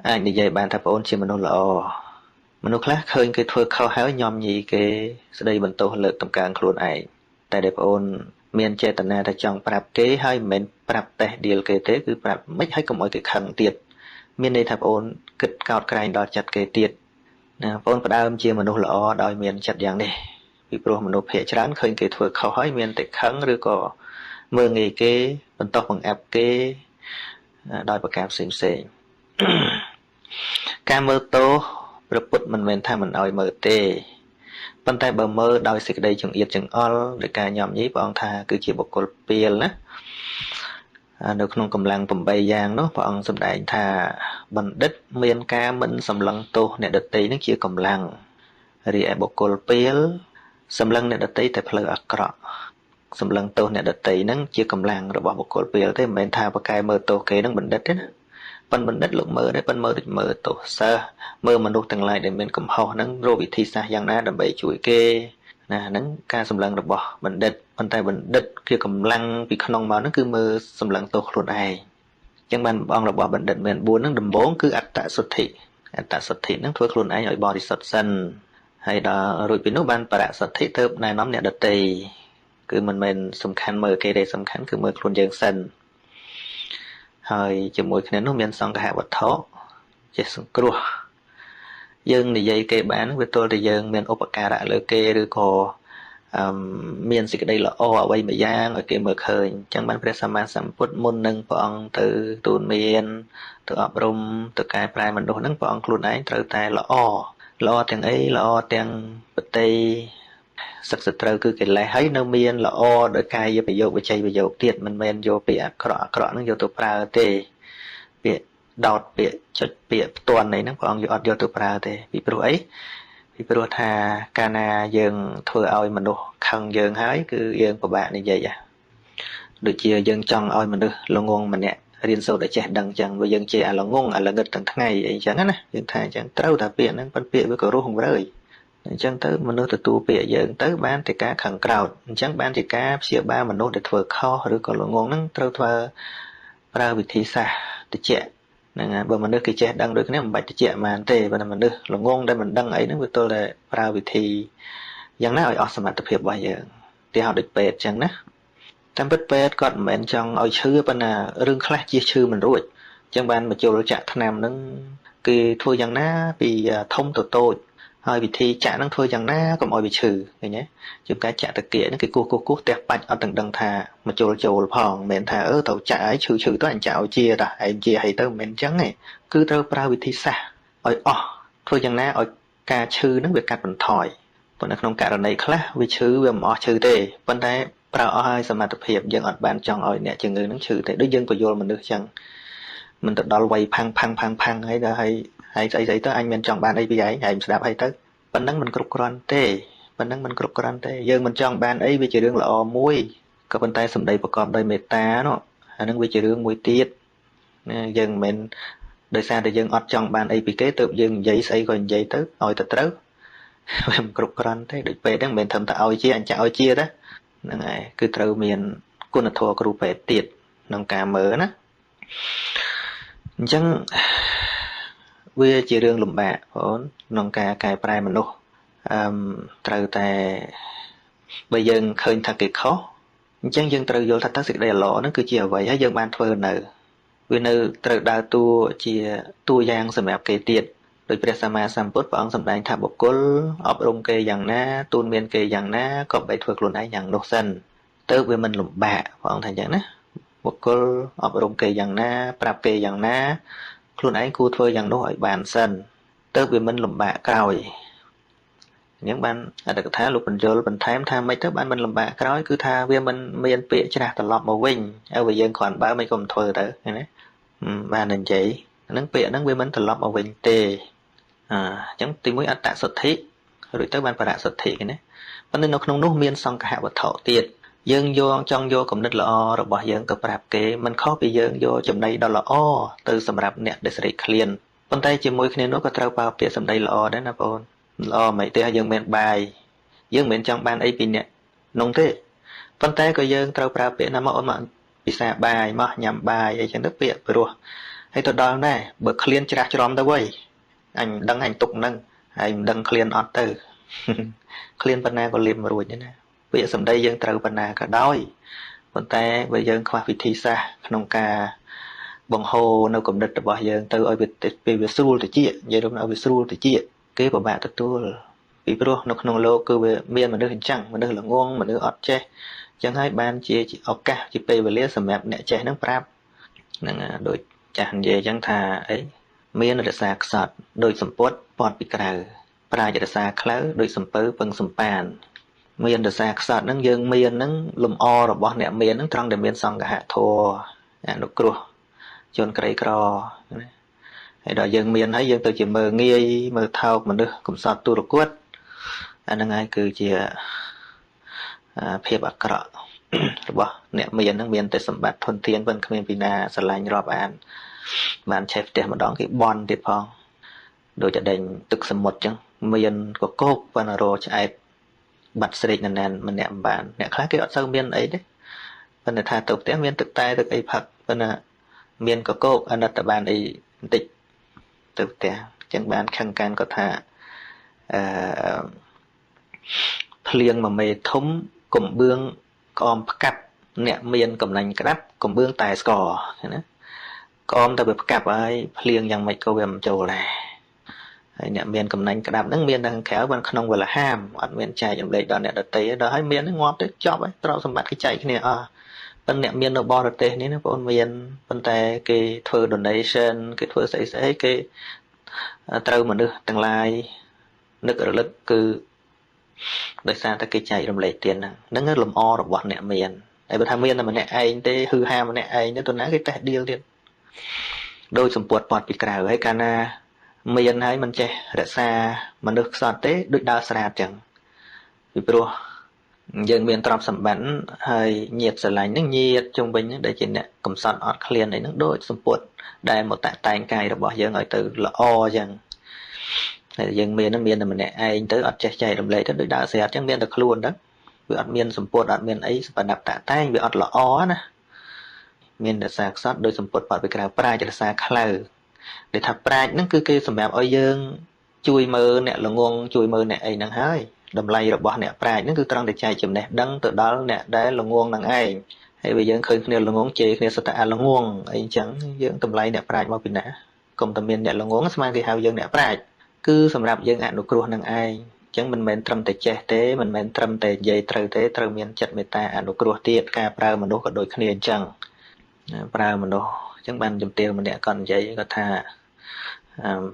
អាចនិយាយបានថាបងប្អូនជាមនុស្សល្អមនុស្សខ្លះឃើញគេធ្វើខុសហើយញោមញីគេស្ដីបន្ទោសលើកតម្កើងខ្លួនឯងតែដែលបងប្អូនមានចេតនាថាចង់ប្រាប់គេហើយមិនមែនប្រាប់តេះដៀលគេទេគឺប្រាប់មិនឲ្យកុំឲ្យគេខឹងទៀតមានន័យថាបងប្អូនគិតកោតក្រែងដល់ចិត្តគេទៀតណាបងប្អូនផ្ដើមជាមនុស្សល្អដោយមានចិត្តយ៉ាងនេះពីព្រោះមនុស្សភាគច្រើនឃើញគេធ្វើខុសហើយមានតែខឹងឬក៏មើលងាយគេបន្តបង្អាប់គេដោយប្រការផ្សេងការមើលទោសព្រះពុទ្ធមិនមែនថាមិនឲ្យមើលទេប៉ុន្តែបើមើលដោយសេចក្តីចង្អៀតចង្អល់ដោយការញោមញីព្រះអង្គថាគឺជាបុគ្គលពាលណានៅក្នុងកម្លាំង8យ៉ាងនោះព្រះអង្គសម្ដែងថាបណ្ឌិតមានការមិនសម្លឹងទោសអ្នកដទៃនឹងជាកម្លាំងរីឯបុគ្គលពាលសម្លឹងអ្នកដទៃតែផ្លូវអាក្រក់សម្លឹងទោសអ្នកដទៃនឹងជាកម្លាំងរបស់បុគ្គលពាលទេមិនមែនថាប្រកែមើលទោសគេនឹងបណ្ឌិតទេណាប៉ុន្តែបណ្ឌិតលោកមើលទេប៉ុន្តែមើលដូចមើលទោសសិស្សមើលមនុស្សទាំងឡាយដែលមានកំហុសហ្នឹងរកវិធីសាស្ត្រយ៉ាងណាដើម្បីជួយគេណាហ្នឹងការសម្លឹងរបស់បណ្ឌិតប៉ុន្តែបណ្ឌិតជាកម្លាំងពីក្នុងមកហ្នឹងគឺមើលសម្លឹងទោសខ្លួនឯងអញ្ចឹងបានព្រះអង្គរបស់បណ្ឌិតមាន4ហ្នឹងដំបូងគឺអត្តសុទ្ធិហ្នឹងធ្វើខ្លួនឯងឲ្យបរិសុទ្ធសិនហើយដល់រួចពីនោះបានបរសុទ្ធិទៅណែនាំអ្នកដទៃគឺមិនមែនសំខាន់មើលគេទេសំខាន់គឺមើលខ្លួនយើងសិនហើយជាមួយគ្នានោះមានសង្ឃវត្ថុចេះសង្គ្រោះយើងនិយាយគេបានវាទល់តែយើងមានឧបការៈលើគេឬក៏មានសេចក្តីល្អអ្វីមួយយ៉ាងឲ្យគេមើលឃើញអញ្ចឹងបានព្រះសម្មាសម្ពុទ្ធមុននឹងព្រះអង្គទៅទូនមានទៅអប់រំទៅកែប្រែមនុស្សហ្នឹងព្រះអង្គខ្លួនឯងត្រូវតែល្អទាំងអីល្អទាំងបតីសឹកសត្រូវគឺកិលេសហើយនៅមានល្អដោយកាយប្រយោគវិច័យប្រយោគទៀតមិនមែនយកពាក្យអាក្រក់ហ្នឹងយកទៅប្រើទេពាក្យដោតពាក្យចុចពាក្យផ្ទាន់អីហ្នឹងព្រះអង្គយកអត់យកទៅប្រើទេពីព្រោះអីពីព្រោះថាកាលណាយើងធ្វើឲ្យមនុស្សខឹងយើងហើយគឺយើងពិបាកនិយាយដូចជាយើងចង់ឲ្យមនុស្សល្ងងម្នាក់រៀនសូត្រឲ្យចេះដឹងចឹងបើយើងជេរអាល្ងងអាល្ងឹតទាំងថ្ងៃអីចឹងណាយើងថាអញ្ចឹងត្រូវតែពាក្យហ្នឹងប៉ុន្តែពាក្យវាក៏រស់រវើយអញ្ចឹងទៅមនុស្សទទួលពាក្យយើងទៅបានតែការខឹងក្រោធអញ្ចឹងបានជាការព្យាបាលមនុស្សដែលធ្វើខុសឬក៏ល្ងងហ្នឹងត្រូវធ្វើប្រើវិធីសាស្ត្រតិចហ្នឹងហើយបើមនុស្សគេចេះដឹងដូចគ្នាមិនបាច់តិចបានទេបើមនុស្សល្ងងដែលមិនដឹងអីហ្នឹងវាទល់តែប្រើវិធីយ៉ាងណាឲ្យអស់សមត្ថភាពរបស់យើងទីហោដូចពេទ្យអញ្ចឹងណាតាមពិតពេទ្យគាត់មិនមែនចង់ឲ្យឈឺប៉ុន្តែរឿងខ្លះជាឈឺមិនរួចអញ្ចឹងបានបញ្ចូលចាក់ថ្នាំហ្នឹងគេធ្វើយ៉ាងណាពីធំទៅតូចហើយវិធីចាក់ហ្នឹងធ្វើយ៉ាងណាកុំឲ្យវាឈឺឃើញទេជាងការចាក់តាគៀកហ្នឹងគេគោះផ្ទះបាច់អត់ទាំងដឹងថាមកចូលផងមិនមែនថាត្រូវចាក់ឲ្យឈឺទៅអញចាក់ឲ្យជាតាឯងជាឲ្យទៅមិនមែនអញ្ចឹងទេគឺត្រូវប្រើវិធីសាស្ត្រឲ្យអស់ធ្វើយ៉ាងណាឲ្យការឈឺហ្នឹងវាកាត់បន្ថយប៉ុន្តែក្នុងករណីខ្លះវាឈឺវាមិនអស់ឈឺទេប៉ុន្តែប្រើអស់ហើយសមត្ថភាពយើងអត់បានចង់ឲ្យអ្នកជំងឺហ្នឹងឈឺទេដូចយើងពយល់មនុស្សអញ្ចឹងមិនទៅដល់វ័យផាំងហើយដល់ហើយស្អីទៅអញមានចង់បានអីពីឯងស្ដាប់ហើយទៅប៉ុណ្ណឹងមិនគ្រប់គ្រាន់ទេ ប៉ុណ្ណឹងមិនគ្រប់គ្រាន់ទេយើងមិនចង់បានអីវាជារឿងល្អមួយក៏ប៉ុន្តែសម្ដីប្រកបដោយមេត្តានោះអានឹងវាជារឿងមួយទៀតណាយើងមិនមែនដោយសារតែយើងអត់ចង់បានអីពីគេទើបយើងនិយាយស្អីក៏និយាយទៅឲ្យទៅត្រូវវាមិនគ្រប់គ្រាន់ទេដូចពេទ្យហ្នឹងមិនមែនត្រឹមតែឲ្យជាអញចាក់ឲ្យជាទេហ្នឹងហើយគឺត្រូវមានគុណធម៌គ្រូពេទ្យទៀតក្នុងការមើលណាអញ្ចឹងវាជារឿងលំបាកបងក្នុងការកែប្រែមនុស្សត្រូវតែបើយើងឃើញថាគេខុសអញ្ចឹងយើងត្រូវយល់ថាតើសេចក្តីល្អហ្នឹងគឺជាអ្វីហើយយើងបានធ្វើនៅវានៅត្រូវដើរតួជាតួយ៉ាងសម្រាប់គេទៀតដោយព្រះសម្មាសម្ពុទ្ធព្រះអង្គសម្ដែងថាបុគ្គលអប់រំគេយ៉ាងណាទូនមានគេយ៉ាងណាក៏បីធ្វើខ្លួនឯងយ៉ាងនោះសិនទៅវាមិនលំបាកព្រះអង្គថាអញ្ចឹងណាបុគ្គលអប់រំគេយ៉ាងណាប្រាប់គេយ៉ាងណាខ្លួនឯងគួរធ្វើយ៉ាងនោះឲ្យបានសិនទៅវាមិនលំបាកក្រោយអញ្ចឹងបានអត្តកថាលោកបញ្យលបន្ថែមថាមិនទៅបានមិនលំបាកក្រោយគឺថាវាមិនមានពាក្យច្រាស់ត្រឡប់មកវិញហើយបើយើងគ្រាន់បើមិនក៏មិនធ្វើទៅណាបាននិយាយហ្នឹងពាក្យហ្នឹងវាមិនត្រឡប់មកវិញទេអញ្ចឹងទីមួយអត្តសទ្ធិរួចទៅបានបរសទ្ធិគេណាប៉ុន្តែនៅក្នុងនោះមានសង្ឃៈវត្ថុទៀតយើងចង់យកគំនិតល្អរបស់យើងទៅប្រាប់គេមិនខុសពីយើងយកចំណីដ៏ល្អទៅសម្រាប់អ្នកដែលស្រេកឃ្លានប៉ុន្តែជាមួយគ្នានោះក៏ត្រូវប្រើពាក្យសម្ដីល្អដែរណាបងប្អូនល្អមិនទេយើងមិនបាយយើងមិនចង់បានអីពីអ្នកនោះទេប៉ុន្តែក៏យើងត្រូវប្រើពាក្យណាមកអូនមកពិសាបាយមកញ៉ាំបាយអីចឹងទៅពាក្យព្រោះហើយទៅដល់ដែរបើឃ្លានច្រាស់ច្រំទៅវិញអញមិនដឹងអញទុកនឹងហើយមិនដឹងឃ្លានអត់ទៅឃ្លានប៉ុណ្ណាក៏លៀមរួចដែរណាពាក្យសម្ដីយើងត្រូវប៉ុណ្ណាក៏ដោយប៉ុន្តែបើយើងខ្វះវិធីសាស្ត្រក្នុងការបង្ហូរនៅគំនិតរបស់យើងទៅឲ្យវាស្រួលតិចនិយាយទៅឲ្យវាស្រួលតិចគេពិបាកទទួលពីព្រោះនៅក្នុងโลกគឺវាមានមនុស្សអញ្ចឹងមនុស្សល្ងងមនុស្សអត់ចេះអញ្ចឹងហើយបានជាឱកាសជាពេលវេលាសម្រាប់អ្នកចេះនឹងប្រាប់ហ្នឹងដូចចាស់និយាយអញ្ចឹងថាអីមានរសាខ្សត់ដូចសម្ពុតពត់ពីក្រៅប្រាជ្ញរសាខ្លៅដូចសំពៅពឹងសំប៉ានមានរសាខ្សត់ហ្នឹងយើងមានហ្នឹងលំអរបស់អ្នកមានហ្នឹងត្រង់ដែលមានសង្ឃៈធម៌អនុគ្រោះជនក្រីក្រណាហើយដល់យើងមានហើយយើងទៅជាមើងងាយមើលថោកមនុស្សកំសត់ទុរគតអាហ្នឹងហើយគឺជាភាពអាក្រក់របស់អ្នកមានហ្នឹងមានតែសម្បត្តិធនធានប៉ុន្តែគ្មានពីណាស្រឡាញ់រាប់អានបានឆេះផ្ទះម្ដងគេបន់ទៀតផងដូចតែដេញទឹកសមុទ្រអញ្ចឹងមានកកោកប៉ុន្តែរឆ្អែតបាត់ស្រេកណែនម្នាក់បានអ្នកខ្លះគេអត់សូវមានអីទេប៉ុន្តែថាទៅផ្ទះមានទឹកតែទឹកអីផឹកប៉ុន្តែមានកកោកអណិតបានអីបន្តិចទៅផ្ទះអញ្ចឹងបានខឹងកានក៏ថាភ្លៀងមួយមេធំកំបឿងក្អមផ្កាប់អ្នកមានកំណាញ់ក្តាប់កំបឿងតែស្គរណាក្អមតែវាផ្កាប់ហើយភ្លៀងយ៉ាងម៉េចក៏វាមិនចូលដែរហើយអ្នកមានកំណាញ់ក្តាប់ហ្នឹងមាននៅក្រៅបានក្នុងវលហាមអត់មានចែករំលែកដល់អ្នកដទៃដល់ហើយមានងាប់ទៅចប់ហើយទ្រព្យសម្បត្តិគេចែកគ្នាអស់ប៉ុន្តែអ្នកមាននៅបរទេសនេះណាបងប្អូនមានប៉ុន្តែគេធ្វើ donation គេធ្វើស្អីស្អីគេត្រូវមនុស្សទាំងឡាយនឹករលឹកគឺដោយសារតែគេចែករំលែកtiềnហ្នឹងលំអរបស់អ្នកមានហើយបើថាមានតែម្នាក់ឯងទេហឺហាម្នាក់ឯងទៅណាគេតេះដៀលទៀតដោយសម្ពុតពត់ពីក្រៅហើយកាលណាមានហើយមិនចេះរក្សាមនុស្សខ្សត់ទេដូចដើរស្រាតចឹងពីព្រោះយើងមានទ្រព្យសម្បត្តិហើយញាតិស្រឡាញ់ហ្នឹងញាតិជុំវិញហ្នឹងដែលជាអ្នកកំសត់អត់ឃ្លានអីហ្នឹងដូចសម្ពុតដែលមកតាក់តែងកាយរបស់យើងឲ្យទៅល្អចឹងហើយយើងមានតែម្នាក់ឯងទៅអត់ចេះចែករំលែកទៅដូចដើរស្រាតចឹងមានតែខ្លួនទៅវាអត់មានសម្ពុតអត់មានអីសម្រាប់តាក់តែងវាអត់ល្អណាមានរសាខ្សត់ដោយសម្ពុតបាត់ពីក្រៅប្រាជ្ញរសាខ្លៅដែលថាប្រាជ្ញហ្នឹងគឺគេសម្រាប់ឲ្យយើងជួយមើលអ្នកល្ងងជួយមើលអ្នកអីហ្នឹងហើយតម្លៃរបស់អ្នកប្រាជ្ញហ្នឹងគឺត្រង់តែចែកចំណេះដឹងទៅដល់អ្នកដែលល្ងងនឹងឯងហើយបើយើងឃើញគ្នាល្ងងជេរគ្នាសុទ្ធតែអាល្ងងអីអញ្ចឹងយើងតម្លៃអ្នកប្រាជ្ញមកពីណាកុំតែមានអ្នកល្ងងស្មានគេហៅយើងអ្នកប្រាជ្ញគឺសម្រាប់យើងអនុគ្រោះនឹងឯងអញ្ចឹងមិនមែនត្រឹមតែចេះទេមិនមែនត្រឹមតែនិយាយត្រូវទេត្រូវមានចិត្តមេត្តាអនុគ្រោះទៀតការប្រើមនុស្សក៏ដូចគ្នាអញ្ចឹងប្រើមនុស្សអញ្ចឹងបានជំទាវម្នាក់គាត់និយាយគាត់ថា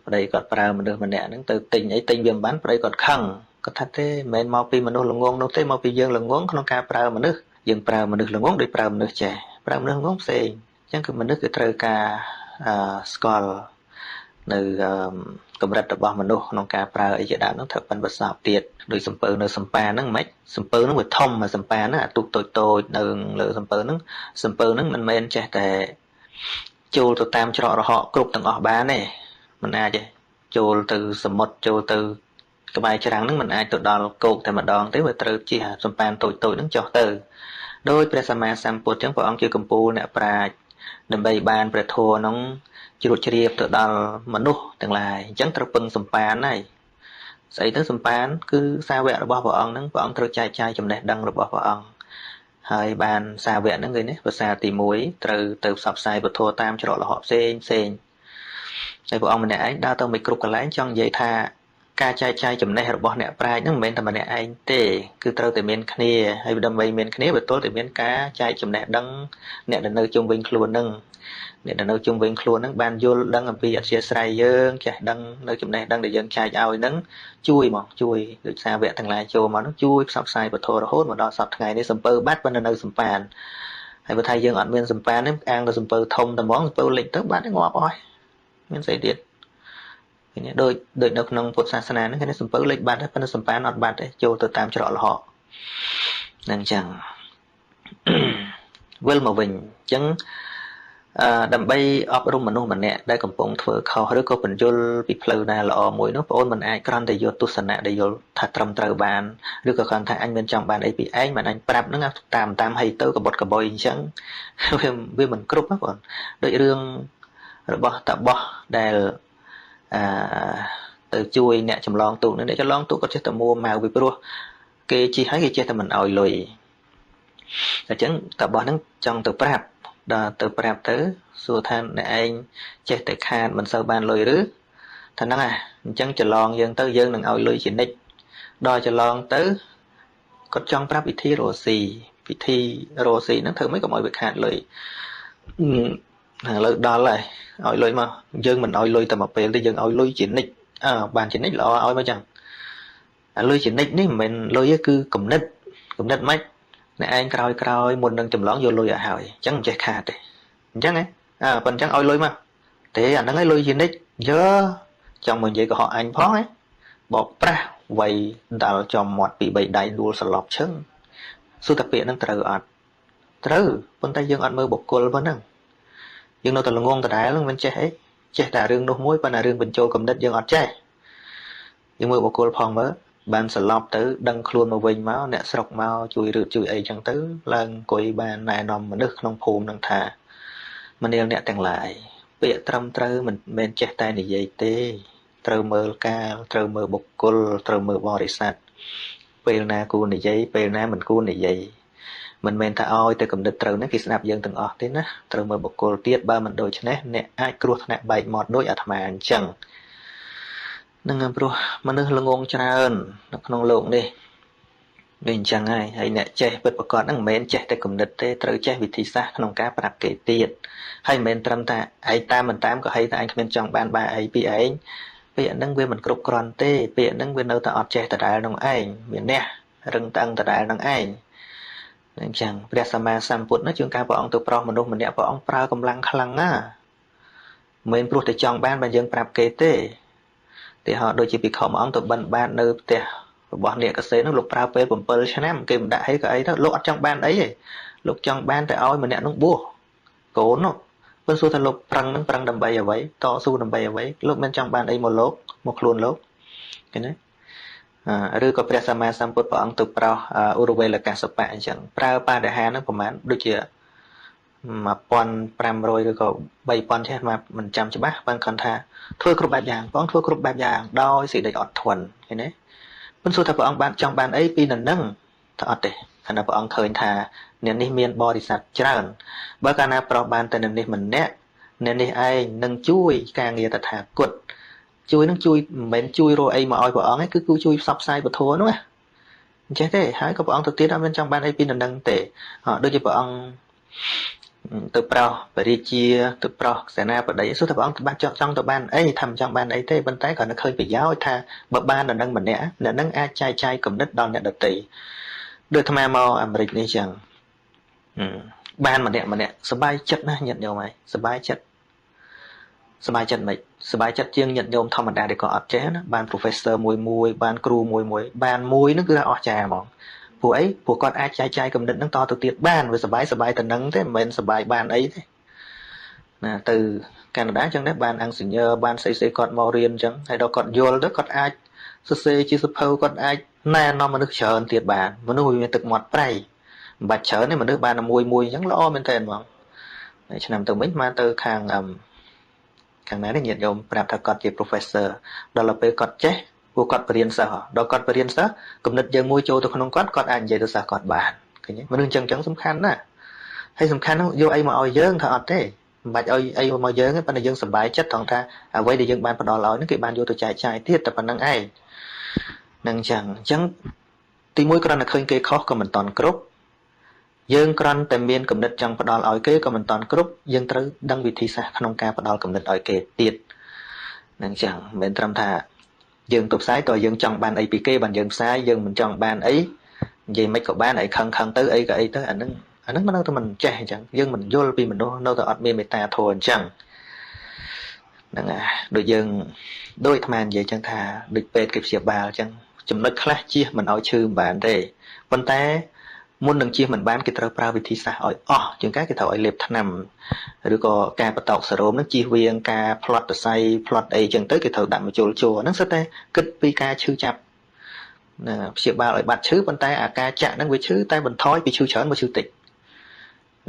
ប្តីគាត់ប្រើមនុស្សម្នាក់ហ្នឹងទៅទិញអីទិញវាមិនបានប្តីគាត់ខឹងគាត់ថាទេមិនមែនមកពីមនុស្សល្ងងនោះទេមកពីយើងល្ងងក្នុងការប្រើមនុស្សយើងប្រើមនុស្សល្ងងដូចប្រើមនុស្សចេះប្រើមនុស្សល្ងងផ្សេងអញ្ចឹងគឺមនុស្សគឺត្រូវការស្គាល់ នៅកម្រិតរបស់មនុស្សក្នុងការប្រើអីជាដើមហ្នឹងត្រូវប៉ិនប្រសពទៀតដោយសំពើនៅសម្ប៉ាហ្នឹងមិនសំពើហ្នឹងវាធំមកសម្ប៉ាហ្នឹងអាទូកតូចៗនៅលើសំពើហ្នឹងមិនមែនចេះតែចូលទៅតាមច្រករហកគ្រប់ទាំងអស់បានទេមិនអាចទេចូលទៅសមុទ្រចូលទៅក្បែរច្រាំងហ្នឹងមិនអាចទៅដល់គោកតែម្ដងទេវាត្រូវជិះសម្ប៉ាតូចៗហ្នឹងចុះទៅដោយព្រះសម្មាសម្ពុទ្ធចឹងព្រះអង្គជាកម្ពូលអ្នកប្រាជ្ញដើម្បីបានព្រះធម៌ហ្នឹងជ្រួតជ្រាបទៅដល់មនុស្សទាំងឡាយអញ្ចឹងត្រូវពឹងសម្ប៉ានហើយស្អីទៅសម្ប៉ានគឺសាវករបស់ព្រះអង្គហ្នឹងព្រះអង្គត្រូវចែកចាយចំណេះដឹងរបស់ព្រះអង្គហើយបានសាវកហ្នឹងឃើញទេភាសាទី1ត្រូវទៅផ្សព្វផ្សាយពធតាមច្រកលហកផ្សេងហើយព្រះអង្គម្នាក់ឯងដើរទៅមិនគ្រប់កន្លែងចង់និយាយថាការចែកចាយចំណេះរបស់អ្នកប្រាជ្ញហ្នឹងមិនមែនតែម្នាក់ឯងទេគឺត្រូវតែមានគ្នាហើយដើម្បីមានគ្នាវាទល់តែមានការចែកចំណេះដឹងអ្នកដែលនៅជុំវិញខ្លួនហ្នឹងអ្នកដែលនៅជុំវិញខ្លួនហ្នឹងបានយល់ដឹងអំពីអធិស្ឋានយើងចេះដឹងនៅចំណេះដឹងដែលយើងចែកឲ្យហ្នឹងជួយដូចសាវកទាំងឡាយចូលមកហ្នឹងជួយផ្សព្វផ្សាយពធរហូតមកដល់សប្តាហ៍ថ្ងៃនេះសំពើបាត់ប៉ុន្តែនៅសម្ប៉ានហើយបើថាយើងអត់មានសម្ប៉ាននេះអាងទៅសំពើធំតែហ្មងសំពើលិចទៅបាត់ងាប់អស់មានស្អីទៀតនេះដូចនៅក្នុងពុទ្ធសាសនាហ្នឹងគេសំពើលេខបាត់ហើយប៉ុន្តែសម្ប៉ានអត់បាត់ទេចូលទៅតាមច្រកលហកហ្នឹងចឹងវិលមកវិញអញ្ចឹងដើម្បីអប់រំមនុស្សម្នាក់ដែលកំពុងធ្វើខុសឬក៏បញ្យល់ពីផ្លូវណាល្អមួយនោះបងអូនមិនអាចគ្រាន់តែយកទស្សនៈដែលយល់ថាត្រឹមត្រូវបានឬក៏គ្រាន់តែអញមិនចង់បានអីពីឯងមិនអញប្រាប់ហ្នឹងតាមឲ្យទៅកបុតកបុយអញ្ចឹងវាមិនគ្រប់ណាបងដូចរឿងរបស់តាបោះដែលទៅជួយអ្នកចម្លងទូកអ្នកចម្លងទូកគាត់ចេះតែមួម៉ៅពីព្រោះគេជិះហើយគេចេះតែមិនឲ្យលុយអញ្ចឹងតាបោះហ្នឹងចង់ទៅប្រាប់ដល់ទៅប្រាប់ទៅសួរថាអ្នកឯងចេះតែខាតមិនសូវបានលុយឬថាហ្នឹងអញ្ចឹងច្រឡងយើងទៅយើងនឹងឲ្យលុយជានិច្ចដល់ច្រឡងទៅគាត់ចង់ប្រាប់វិធីរស់ស៊ីហ្នឹងធ្វើម៉េចកុំឲ្យវាខាតលុយឥឡូវដល់ហើយឲ្យលុយមកយើងមិនឲ្យលុយតែមួយពេលទេយើងឲ្យលុយជានិច្ចបានជានិច្ចល្អឲ្យមកចឹងអាលុយជានិច្ចនេះមិនមែនលុយទេគឺគំនិតម៉េចអ្នកឯងក្រោយមុននឹងចម្លងយកលុយឲ្យហើយអញ្ចឹងមិនចេះខាតទេអញ្ចឹងហ៎ប៉ុណ្្នឹងឲ្យលុយមកទេអាហ្នឹងឲ្យលុយជានិច្ចយើចង់មកនិយាយកុហកអញផងហ៎បោកប្រាស់វាយដាល់ចំមាត់ពី3ដៃដួលសន្លប់ឈឹងសុទ្ធតែពាក្យហ្នឹងត្រូវអត់ត្រូវប៉ុន្តែយើងអត់មើលបុគ្គលប៉ុណ្ណឹងយើងនៅតែល្ងងដដែលហ្នឹងមិនចេះអីចេះតែរឿងនោះមួយប៉ុន្តែរឿងបញ្ចូលកំណត់យើងអត់ចេះយើងមើលបុគ្គលផងមើលបានសន្លប់ទៅដឹងខ្លួនមកវិញមកអ្នកស្រុកមកជួយរឺជួយអីចឹងទៅឡើងអង្គុយបានណែនាំមនុស្សក្នុងភូមិនឹងថាមនាលអ្នកទាំងឡាយពាក្យត្រឹមត្រូវមិនមែនចេះតែនិយាយទេត្រូវមើលកាលត្រូវមើលបុគ្គលត្រូវមើលបរិស័ទពេលណាគួរនិយាយពេលណាមិនគួរនិយាយមិនមែនថាឲ្យតែកំណត់ត្រូវហ្នឹងគេស្ដាប់យើងទាំងអស់ទេណាត្រូវមើលបុគ្គលទៀតបើមិនដូច្នេះអ្នកអាចគ្រោះថ្នាក់បែកមាត់ដូចអាត្មាអញ្ចឹងនឹងព្រោះមនុស្សល្ងងច្រើននៅក្នុងโลกនេះវាអញ្ចឹងហើយអ្នកចេះពិតប្រាកដហ្នឹងមិនមែនចេះតែគំនិតទេត្រូវចេះវិធីសាស្ត្រក្នុងការប្រាប់គេទៀតហើយមិនមែនត្រឹមតែឯងតាមមិនតាមក៏ហីតែឯងគ្មានចង់បានបែអីពីឯងពាក្យហ្នឹងវាមិនគ្រប់គ្រាន់ទេពាក្យហ្នឹងវានៅតែអត់ចេះដដែលនឹងឯងមានអ្នករឹងតឹងដដែលនឹងឯងអញ្ចឹងព្រះសម្មាសម្ពុទ្ធនោះជួនកាលព្រះអង្គទៅប្រោសមនុស្សម្នាក់ព្រះអង្គប្រើកម្លាំងខ្លាំងណាស់មិនមែនព្រោះតែចង់បានបើយើងប្រាប់គេទេទីហោដូចជាភិក្ខុមួយអង្គទៅបិណ្ឌបាតនៅផ្ទះរបស់អ្នកកសេនោះលោកប្រើពេល7ឆ្នាំគេមិនដាក់អីក៏អីទៅលោកអត់ចង់បានអីទេលោកចង់បានតែឲ្យម្នាក់នោះបួសកូននោះមិនសួរថាលោកប្រឹងដើម្បីអ្វីតស៊ូដើម្បីអ្វីលោកមិនចង់បានអីមកលោកមកខ្លួនលោកឃើញទេឬក៏ព្រះសម្មាសម្ពុទ្ធព្រះអង្គទៅប្រោសឧរវេលកាសបៈអញ្ចឹងប្រើបរិហារហ្នឹងប្រហែលដូចជា1500ឬក៏3000ចេះមិនចាំច្បាស់បានគាត់ថាធ្វើគ្រប់បែបយ៉ាងព្រះអង្គធ្វើគ្រប់បែបយ៉ាងដោយសេចក្តីអត់ធន់ឃើញទេមិនសួរថាព្រះអង្គបានចង់បានអីពីនៅនឹងថាអត់ទេខណៈព្រះអង្គឃើញថាអ្នកនេះមានបរិស័ទច្រើនបើកាលណាប្រោសបានតែអ្នកនេះម្នាក់អ្នកនេះឯងនឹងជួយការងារតថាគតជួយនឹងជួយមិនមែនជួយរកអីមកឲ្យព្រះអង្គទេគឺជួយផ្សព្វផ្សាយពធនោះណាអញ្ចឹងទេហើយក៏ព្រះអង្គទៅទៀតអត់មានចង់បានអីពីនៅនឹងទេដូចជាព្រះអង្គទៅប្រោសបរិជាទៅប្រោសសេនាបតីសួរថាព្រះអង្គបាច់ចង់ទៅបានអីថាមិនចង់បានអីទេប៉ុន្តែគ្រាន់តែឃើញប្រយោជន៍ថាបើបាននៅនឹងម្នាក់អ្នកនឹងអាចចែកចាយគំនិតដល់អ្នកដទៃដូចអាត្មាមកអាមេរិកនេះចឹងបានម្នាក់សប្បាយចិត្តណាស់ញាតិញោមហើយសប្បាយចិត្ត សប្បាយចិត្តមិនសប្បាយចិត្តជាងញាតិញោមធម្មតាដែលក៏អត់ចេះណាបាន professor មួយបានគ្រូមួយបានមួយហ្នឹងគឺអស្ចារ្យហ្មងព្រោះអីព្រោះគាត់អាចចែកចាយគំនិតហ្នឹងតទៅទៀតបានវាសប្បាយតែនឹងទេមិនមែនសប្បាយបានអីទេណាទៅកាណាដាអញ្ចឹងដែរបានអង្គសញ្ញើបានស្អីគាត់មករៀនអញ្ចឹងហើយដល់គាត់យល់ទៅគាត់អាចសរសេរជាសភៅគាត់អាចណែនាំមនុស្សច្រើនទៀតបានមនុស្សវាមានទឹកមាត់ប្រៃមិនបាច់ច្រើនទេមនុស្សបានមួយអញ្ចឹងល្អមែនតើហ្មងហើយឆ្នាំទៅវិញមកទៅខាងណានេះញាតិញោមប្រាប់ថាគាត់ជា professor ដល់ពេលគាត់ចេះពួកគាត់បរៀនសិស្សដល់គាត់បរៀនសិស្សគំនិតយើងមួយចូលទៅក្នុងគាត់អាចនិយាយទៅសិស្សគាត់បានឃើញទេមនុស្សអញ្ចឹងសំខាន់ណាស់ហើយសំខាន់នោះយកអីមកឲ្យយើងថាអត់ទេមិនបាច់ឲ្យអីមកយើងទេប៉ុន្តែយើងសប្បាយចិត្តត្រង់ថាអ្វីដែលយើងបានផ្ដល់ឲ្យហ្នឹងគេបានយកទៅចែកចាយទៀតតែប៉ុណ្្នឹងឯងនឹងអញ្ចឹងទីមួយគ្រាន់តែឃើញគេខុសក៏មិនតន់គ្រប់យើងគ្រាន់តែមានគំនិតចង់ផ្ដល់ឲ្យគេក៏មិនតន់គ្រប់យើងត្រូវដឹងវិធីសាស្ត្រក្នុងការផ្ដល់គំនិតឲ្យគេទៀតនឹងអញ្ចឹងមិនមែនត្រឹមថាយើងទៅផ្សាយតើយើងចង់បានអីពីគេបានយើងផ្សាយយើងមិនចង់បានអីនិយាយមិនក៏បានអីខឹងទៅអីក៏អីទៅអាហ្នឹងមិននៅតែមិនចេះអញ្ចឹងយើងមិនយល់ពីមនុស្សនៅតែអត់មានមេត្តាធម៌អញ្ចឹងហ្នឹងដូចយើងដូចអាត្មានិយាយអញ្ចឹងថាដូចពេទ្យគេព្យាបាលអញ្ចឹងចំណុចខ្លះជៀសមិនឲ្យឈឺមិនបានទេប៉ុន្តែមុននឹងជៀសមិនបានគេត្រូវប្រើវិធីសាស្ត្រឲ្យអស់ជាងគេត្រូវឲ្យលេបថ្នាំឬក៏ការបតោកសេរ៉ូមនឹងជៀសវាងការផ្លត់សរសៃផ្លត់អីចឹងទៅគេត្រូវដាក់មកជុលហ្នឹងសិតតែគិតពីការឈឺចាប់ព្យាបាលឲ្យបាត់ឈឺប៉ុន្តែអាការចាក់ហ្នឹងវាឈឺតែបន្ថយពីឈឺច្រើនមកឈឺតិច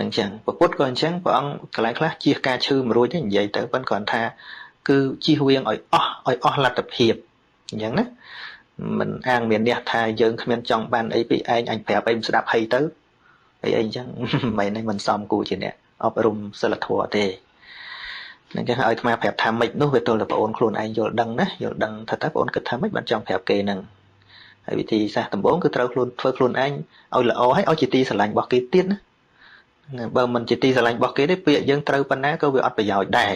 នឹងចឹងព្រះពុទ្ធក៏អញ្ចឹងព្រះអង្គកន្លែងខ្លះជៀសការឈឺមិនរួចទេនិយាយទៅប៉ុន្តែគ្រាន់ថាគឺជៀសវាងឲ្យអស់លទ្ធភាពអញ្ចឹងណាមិនអាងមានអ្នកថាយើងគ្មានចង់បានអីពីឯងអញប្រាប់អីមិនស្ដាប់ហីទៅអីអញ្ចឹងមិនសមគួរជាអ្នកអប់រំសិលធម៌ទេនឹងចឹងឲ្យអាត្មាប្រាប់ថាម៉េចនោះវាទល់តែបងអូនខ្លួនឯងយល់ដឹងណាយល់ដឹងថាតើបងអូនគិតថាម៉េចបានចង់ប្រាប់គេហ្នឹងហើយវិធីសាស្ត្រដំបូងគឺត្រូវធ្វើខ្លួនឯងឲ្យល្អហើយឲ្យជាទីស្រឡាញ់របស់គេទៀតណាបើមិនជាទីស្រឡាញ់របស់គេទេពាក្យយើងត្រូវប៉ុណ្ណាក៏វាអត់ប្រយោជន៍ដែរ